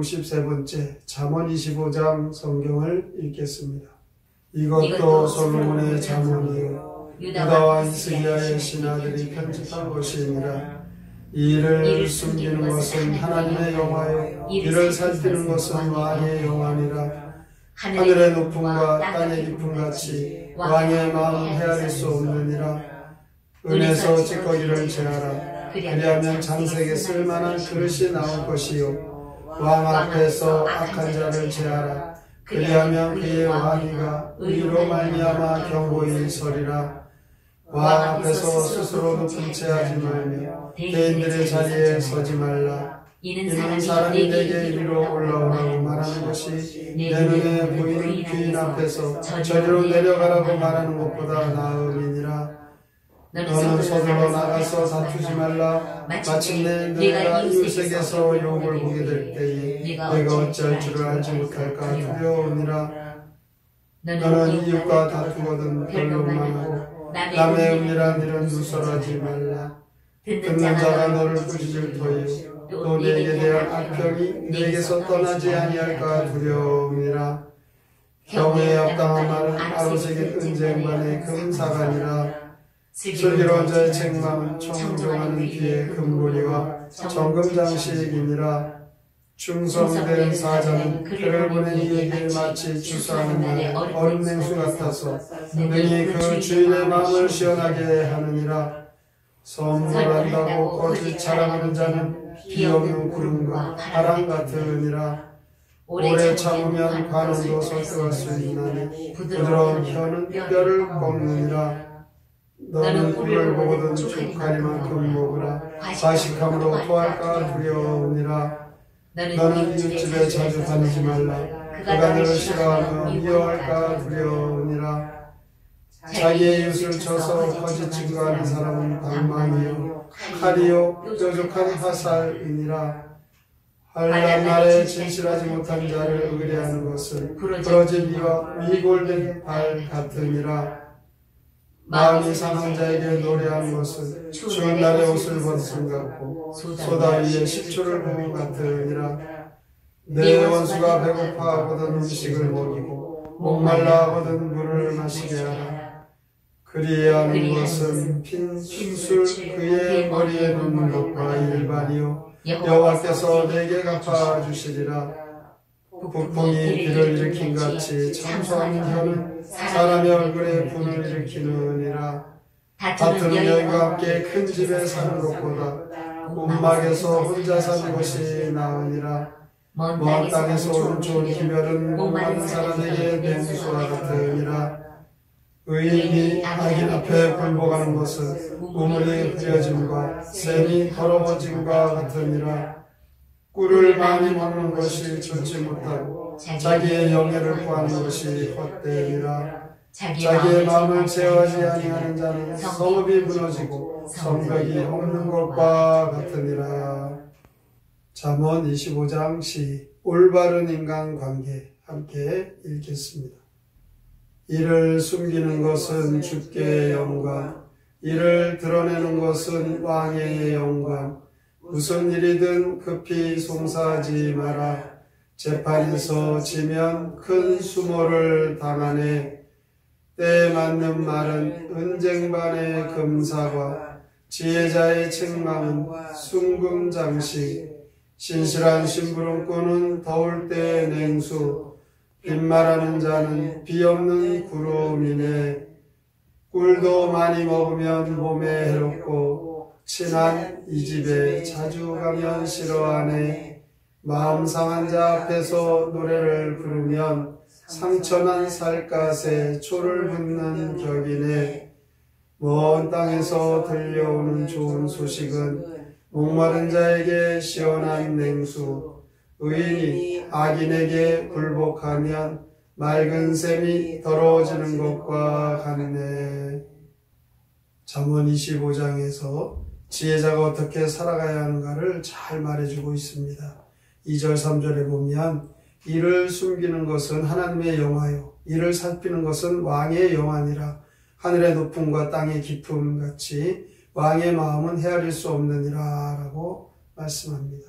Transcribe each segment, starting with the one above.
263번째 잠언 25장 성경을 읽겠습니다. 이것도 솔로몬의 잠언이요 유다와 히스기야의 신하들이 편집한 것이니라. 이를 숨기는 것은 하나님의 영화요 이를 살피는 것은 왕의 영화니라. 하늘의 높음과 땅의 깊음 같이 왕의 마음은 헤아릴 수 없느니라. 은에서 찌꺼기를 제하라. 그리하면 장색에 쓸만한 그릇이 나올 것이요 왕 앞에서 악한 자를 제하라. 그리하면 그의 왕위가 의로 말미암아 견고히 서리라. 왕 앞에서 스스로 높은 체하지 말며 대인들의 자리에 서지 말라. 이는 사람이 내게 이리로 올라오라고 말하는 것이 내 눈에 보이는 귀인 앞에서 저리로 내려가라고 말하는 것보다 나음이니라. 너는 서둘러 나가서 다투지 말라. 마침내 내가 이웃에게서 욕을 보게 될 때에 내가 어찌할 줄을 알지 못할까 두려우니라. 너는 이웃과 다투거든 변론만 하고 남의 은밀한 일은 누설하지 말라. 듣는 자가 너를 꾸짖을 터이요 또 내게 대한 악평이 내게서 떠나지 아니할까 두려움이라. 경외에 합당한 말은 아로새긴 은쟁반의 금사관이라. 슬기로운 자의 책망은 청정하는 귀의 금고리와 정금장식이니라. 충성된 사자는 그를 보낸 이에게 마치 주사하는 날의 얼음 냉수 같아서 능히 그 주인의 마음을 시원하게 하느니라. 선물한다고 거짓 자랑하는 자는 비 없는 구름과 바람 같으니라. 오래 참으면 관원도 설득할 수 있나니 부드러운 혀는 뼈를 꺾느니라. 너는 꿀을 보거든 족하리만큼 먹으라. 과식함으로 토할까 두려우니라. 너는 이웃집에 자주 다니지 말라. 그가 너를 싫어하며 미워할까 두려우니라. 자기의 이웃을 쳐서 거짓 증거하는 사람은 방망이요 칼이요 뾰족한 화살이니라. 환난 날에 진실하지 못한 자를 의뢰하는 것은 부러진 이와 위골된 발 같으니라. 마음이 상한 자에게 노래하는 것은 추운 날에 옷을 벗은 같고 소다 위에 식초를 부은 같으니라. 내 원수가 배고파하거든 음식을 먹이고 목말라 하거든 물을 마시게 하라. 그리해야 하는 것은 핀 술 그의 머리에 놓는 것과 일반이요 여호와께서 내게 갚아주시리라. 북풍이 비를 일으킨 같이 참소한 혀는 사람의 얼굴에 분을 일으키느니라. 다투는 여인과 함께 큰 집에 사는 것보다 움막에서 혼자 사는 것이 나으니라. 먼 땅에서 온 좋은 기별은 목마른 사람에게 냉수와 같으니라. 의인이 악인 앞에 굴복하는 것은 우물이 흐려짐과 샘이 더러워짐과 같으니라. 꿀을 많이 먹는 것이 좋지 못하고 자기의 영예를 구하는 것이 헛되니라. 자기의 마음을 제어하지 아니하는 자는 성읍이 무너지고 성벽이 없는 것과 같으니라. 잠언 25장 시 올바른 인간관계 함께 읽겠습니다. 이를 숨기는 것은 주께 영광, 이를 드러내는 것은 왕의 영광. 무슨 일이든 급히 송사하지 마라. 재판에서 지면 큰 수모를 당하네. 때에 맞는 말은 은쟁반의 금사과 지혜자의 책망은 순금장식. 신실한 심부름꾼은 더울 때의 냉수, 빈말하는 자는 비 없는 구름이네. 꿀도 많이 먹으면 몸에 해롭고 친한 이 집에 자주 가면 싫어하네. 마음 상한 자 앞에서 노래를 부르면 상처난 살갗에 초를 붓는 격이네. 먼 땅에서 들려오는 좋은 소식은 목마른 자에게 시원한 냉수. 의인이 악인에게 굴복하면 맑은 샘이 더러워지는 것과 같네. 잠언 25장에서 지혜자가 어떻게 살아가야 하는가를 잘 말해주고 있습니다. 2절 3절에 보면 이를 숨기는 것은 하나님의 영화요 이를 살피는 것은 왕의 영화니라. 하늘의 높음과 땅의 깊음 같이 왕의 마음은 헤아릴 수 없느니라 라고 말씀합니다.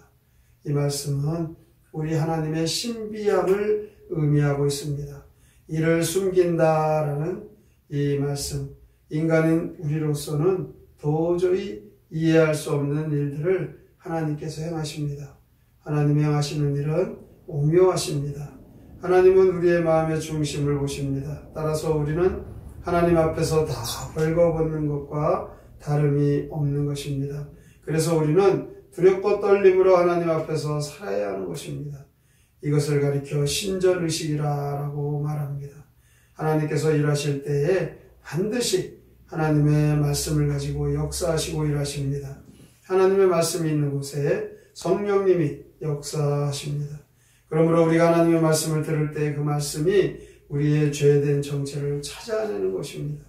이 말씀은 우리 하나님의 신비함을 의미하고 있습니다. 이를 숨긴다라는 이 말씀, 인간인 우리로서는 도저히 이해할 수 없는 일들을 하나님께서 행하십니다. 하나님이 행하시는 일은 오묘하십니다. 하나님은 우리의 마음의 중심을 보십니다. 따라서 우리는 하나님 앞에서 다 벌거벗는 것과 다름이 없는 것입니다. 그래서 우리는 두렵고 떨림으로 하나님 앞에서 살아야 하는 것입니다. 이것을 가리켜 신전의식이라고 말합니다. 하나님께서 일하실 때에 반드시 하나님의 말씀을 가지고 역사하시고 일하십니다. 하나님의 말씀이 있는 곳에 성령님이 역사하십니다. 그러므로 우리가 하나님의 말씀을 들을 때 그 말씀이 우리의 죄된 정체를 찾아내는 것입니다.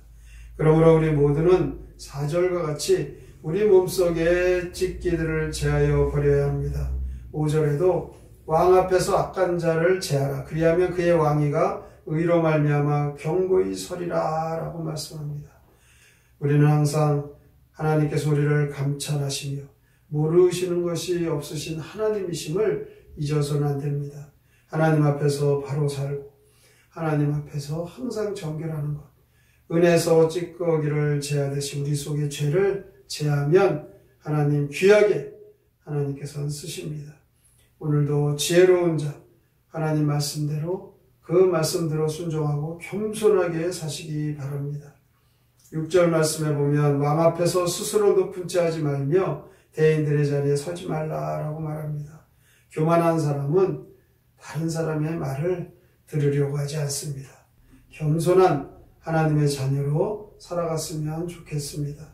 그러므로 우리 모두는 4절과 같이 우리 몸속에 찢기들을 제하여 버려야 합니다. 5절에도 왕 앞에서 악한 자를 제하라. 그리하면 그의 왕위가 의로 말미암아 경고히 서리라 라고 말씀합니다. 우리는 항상 하나님께서 우리를 감찰하시며 모르시는 것이 없으신 하나님이심을 잊어서는 안 됩니다. 하나님 앞에서 바로 살고 하나님 앞에서 항상 정결하는 것, 은혜서 찌꺼기를 제하듯이 우리 속의 죄를 제하면 하나님 귀하게 하나님께서는 쓰십니다. 오늘도 지혜로운 자, 하나님 말씀대로 그 말씀대로 순종하고 겸손하게 사시기 바랍니다. 6절 말씀에 보면 왕 앞에서 스스로 높은 채 하지 말며 대인들의 자리에 서지 말라라고 말합니다. 교만한 사람은 다른 사람의 말을 들으려고 하지 않습니다. 겸손한 하나님의 자녀로 살아갔으면 좋겠습니다.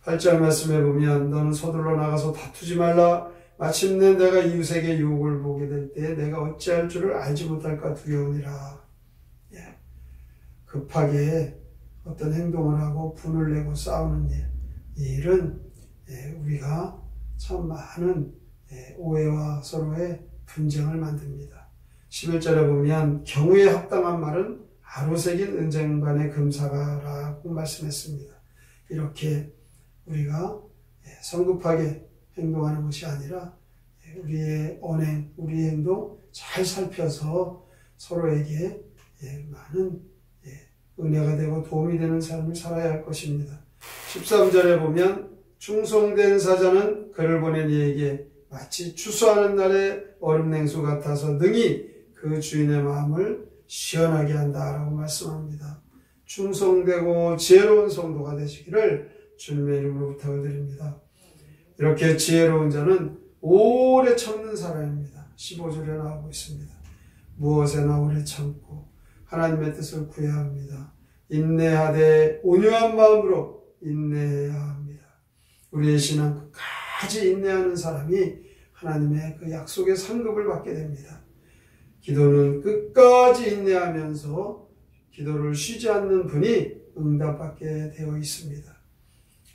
8절 말씀에 보면 너는 서둘러 나가서 다투지 말라. 마침내 내가 이웃에게 유혹을 보게 될 때 내가 어찌할 줄을 알지 못할까 두려우니라. 급하게 어떤 행동을 하고 분을 내고 싸우는 일, 이 일은 우리가 참 많은 오해와 서로의 분쟁을 만듭니다. 11절에 보면 경우에 합당한 말은 아로새긴 은쟁반의 금사가라고 말씀했습니다. 이렇게 우리가 성급하게 행동하는 것이 아니라 우리의 언행, 우리의 행동 잘 살펴서 서로에게 많은 은혜가 되고 도움이 되는 삶을 살아야 할 것입니다. 13절에 보면 충성된 사자는 그를 보낸 이에게 마치 추수하는 날의 얼음 냉수 같아서 능히 그 주인의 마음을 시원하게 한다라고 말씀합니다. 충성되고 지혜로운 성도가 되시기를 주님의 이름으로 부탁을 드립니다. 이렇게 지혜로운 자는 오래 참는 사람입니다. 15절에 나오고 있습니다. 무엇에나 오래 참고 하나님의 뜻을 구해야 합니다. 인내하되 온유한 마음으로 인내해야 합니다. 우리의 신앙 끝까지 인내하는 사람이 하나님의 그 약속의 상급을 받게 됩니다. 기도는 끝까지 인내하면서 기도를 쉬지 않는 분이 응답받게 되어 있습니다.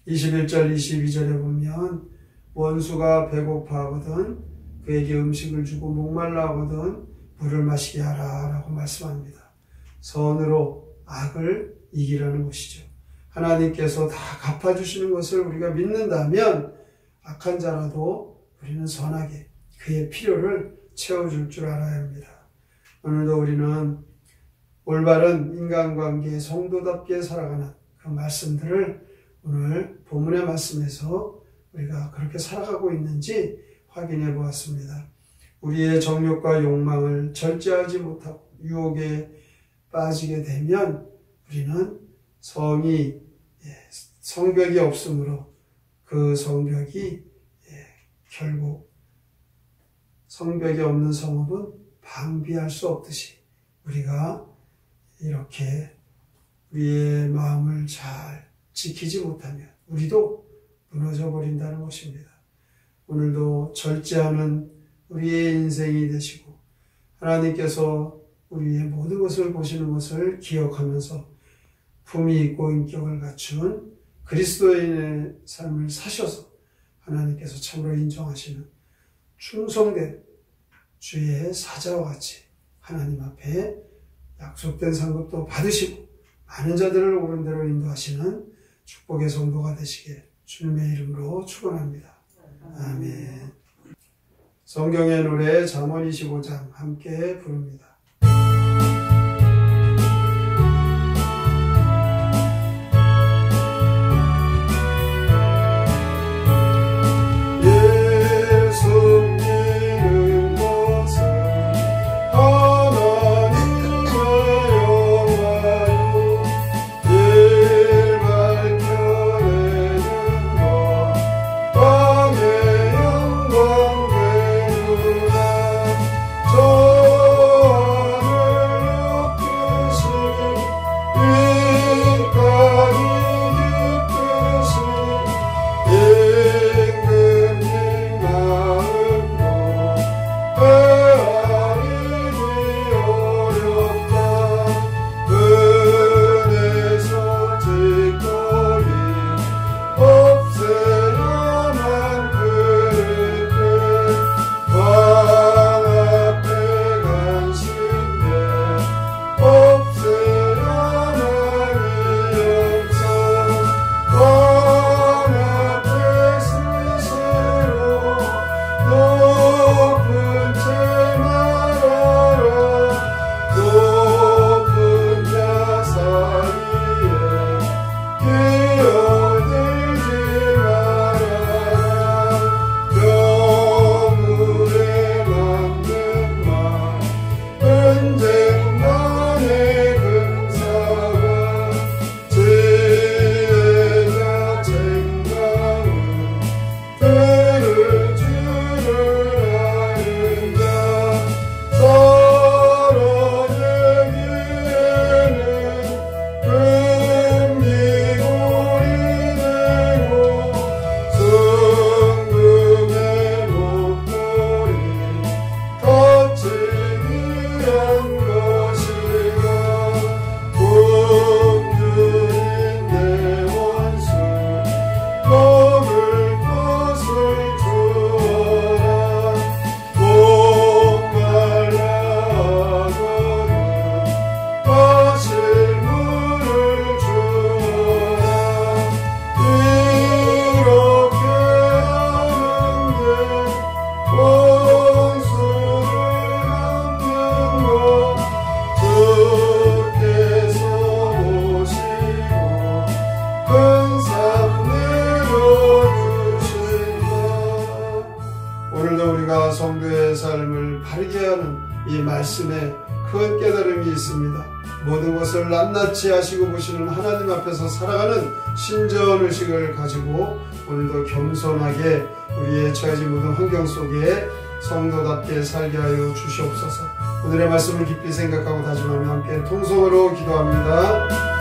21절 22절에 보면 원수가 배고파하거든 그에게 음식을 주고 목말라 하거든 물을 마시게 하라 라고 말씀합니다. 선으로 악을 이기라는 것이죠. 하나님께서 다 갚아주시는 것을 우리가 믿는다면 악한 자라도 우리는 선하게 그의 필요를 채워줄 줄 알아야 합니다. 오늘도 우리는 올바른 인간관계에 성도답게 살아가는 그 말씀들을 오늘 본문의 말씀에서 우리가 그렇게 살아가고 있는지 확인해 보았습니다. 우리의 정욕과 욕망을 절제하지 못하고 유혹에 빠지게 되면 우리는 성벽이 없으므로 그 성벽이 결국 성벽이 없는 성읍은 방비할 수 없듯이 우리가 이렇게 우리의 마음을 잘 지키지 못하면 우리도 무너져 버린다는 것입니다. 오늘도 절제하는 우리의 인생이 되시고 하나님께서 우리의 모든 것을 보시는 것을 기억하면서 품위 있고 인격을 갖춘 그리스도인의 삶을 사셔서 하나님께서 참으로 인정하시는 충성된 주의 사자와 같이 하나님 앞에 약속된 상급도 받으시고 많은 자들을 옳은 대로 인도하시는 축복의 성도가 되시길 주님의 이름으로 축원합니다. 아멘. 성경의 노래 잠언 25장 함께 부릅니다. 오늘도 우리가 성도의 삶을 바르게 하는 이 말씀에 큰 깨달음이 있습니다. 모든 것을 낱낱이 하시고 보시는 하나님 앞에서 살아가는 신전의식을 가지고 오늘도 겸손하게 우리의 처해진 모든 환경 속에 성도답게 살게 하여 주시옵소서. 오늘의 말씀을 깊이 생각하고 다짐하며 함께 통성으로 기도합니다.